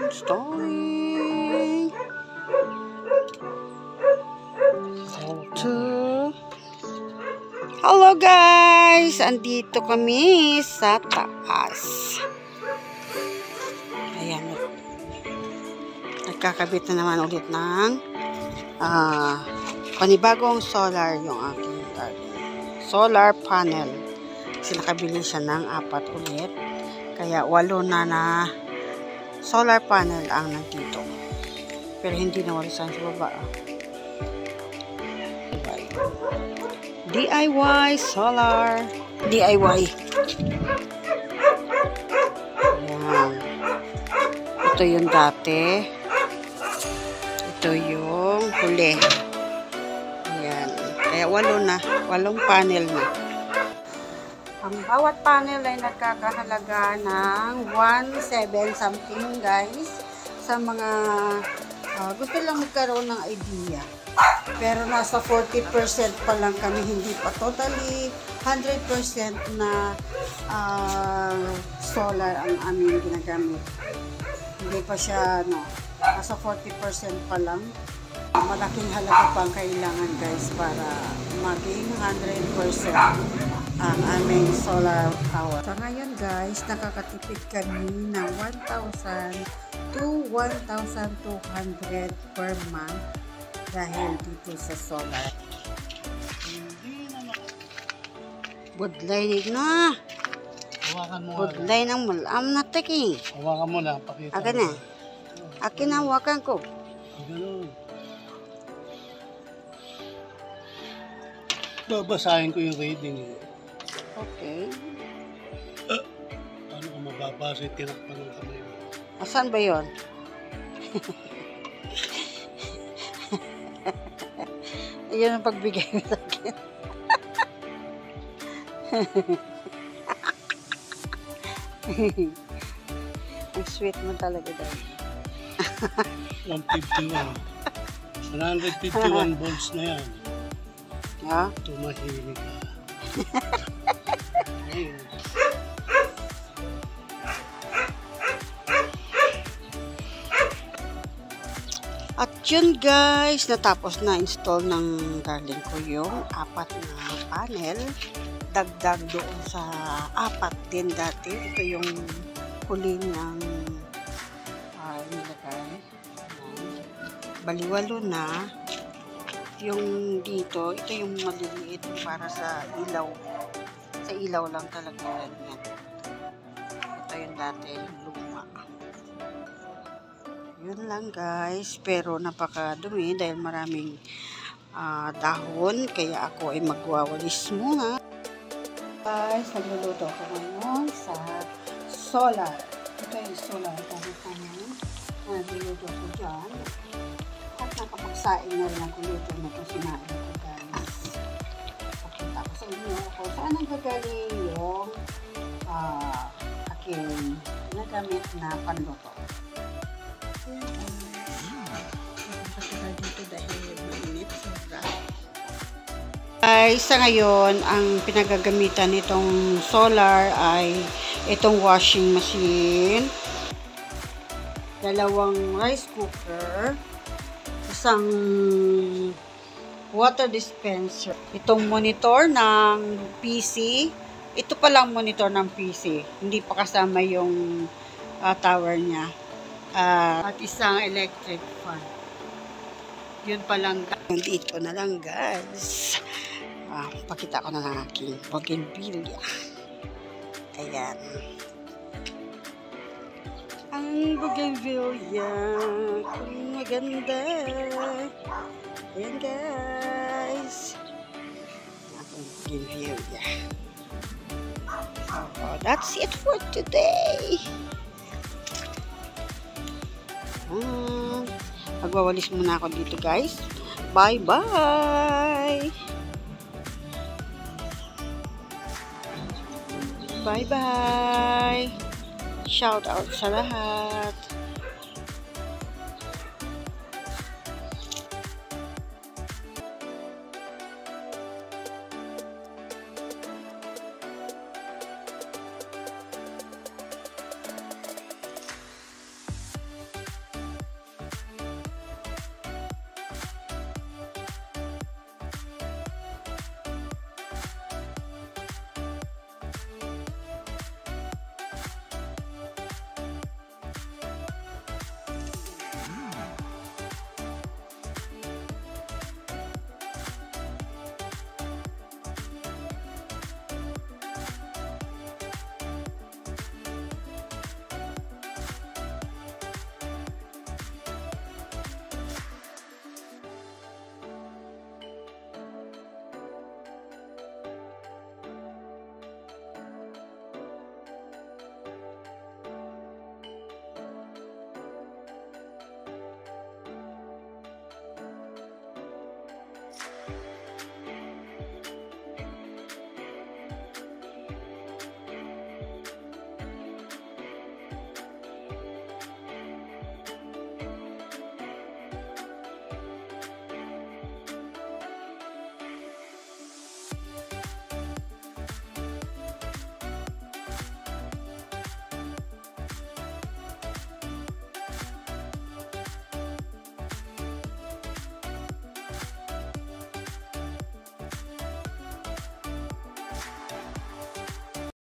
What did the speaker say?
installing. Hello guys! Andito kami sa taas. Ayan. Nagkakabit na naman ulit ng panibagong solar yung aking solar panel. Kasi nakabili siya ng 4 ulit. Kaya 8 na solar panel ang nandito. Pero hindi na walisan sa baba. DIY solar. DIY. Ayan. Ito yung dati. Ito yung huli. Ayan. Kaya 8 na. 8 panel na. Ang bawat panel ay nagkakahalaga ng 1.7 something guys. Sa mga gusto lang magkaroon ng idea. Pero nasa 40% pa lang kami, hindi pa totally 100% na solar ang aming ginagamit. Hindi pa siya, nasa 40% pa lang. Malaking halaga pa ang kailangan guys para maging 100% ang aming solar power. So ngayon guys, nakakatipid kami ng 1,000 to 1,200 per month dahil dito sa solar. Budlay na. Hawakan mo. Budlay ng mulam na teki. Hawakan mo lang. Pakita. Akin na. Akin na hawakan ko. Ganun. Babasahin ko yung reading. Okay. Paano ko mababasa yung tinakpan ng kamay mo? Asan ba yun? Ayun ang pagbigay mo sa akin. Ang sweet mo talaga daw. 151. 151 volts na yan. Ha? Tumahimik ka. Ayun. At yun guys, natapos na install ng darling ko yung 4 na panel. Dagdag doon sa 4 din dati. Ito yung huli niyang nilagay. Baliwalo na. Yung dito, ito yung maliliit para sa ilaw. Sa ilaw lang talaga yan. Ito yung dati, yung luma. Yun lang guys, pero napakadumi dahil maraming dahon, kaya ako ay magwawalis muna. Guys, nagluluto ako ngayon sa solar. Ito yung solar, nagluluto ko dyan. At nakapagsaing na rin ako luto na ito sinain ko guys. Pakita ko sa inyo kung saan ang gagaling yung aking nagamit na panluto. Guys, sa ngayon, ang pinagagamitan nitong solar ay itong washing machine, 2 rice cooker, isang water dispenser, itong monitor ng PC. Ito pa lang monitor ng PC, hindi pa kasama yung tower niya. At isang electric fan. Yun pa lang. Dito na lang guys. Pakita ko na lang aking bougainvillea. Ayan. Ang bougainvillea. Kung maganda. Ayan guys. Aking bougainvillea. So, that's it for today. Magwawalis muna ako dito guys. Bye bye. Bye bye. Shout out sa lahat.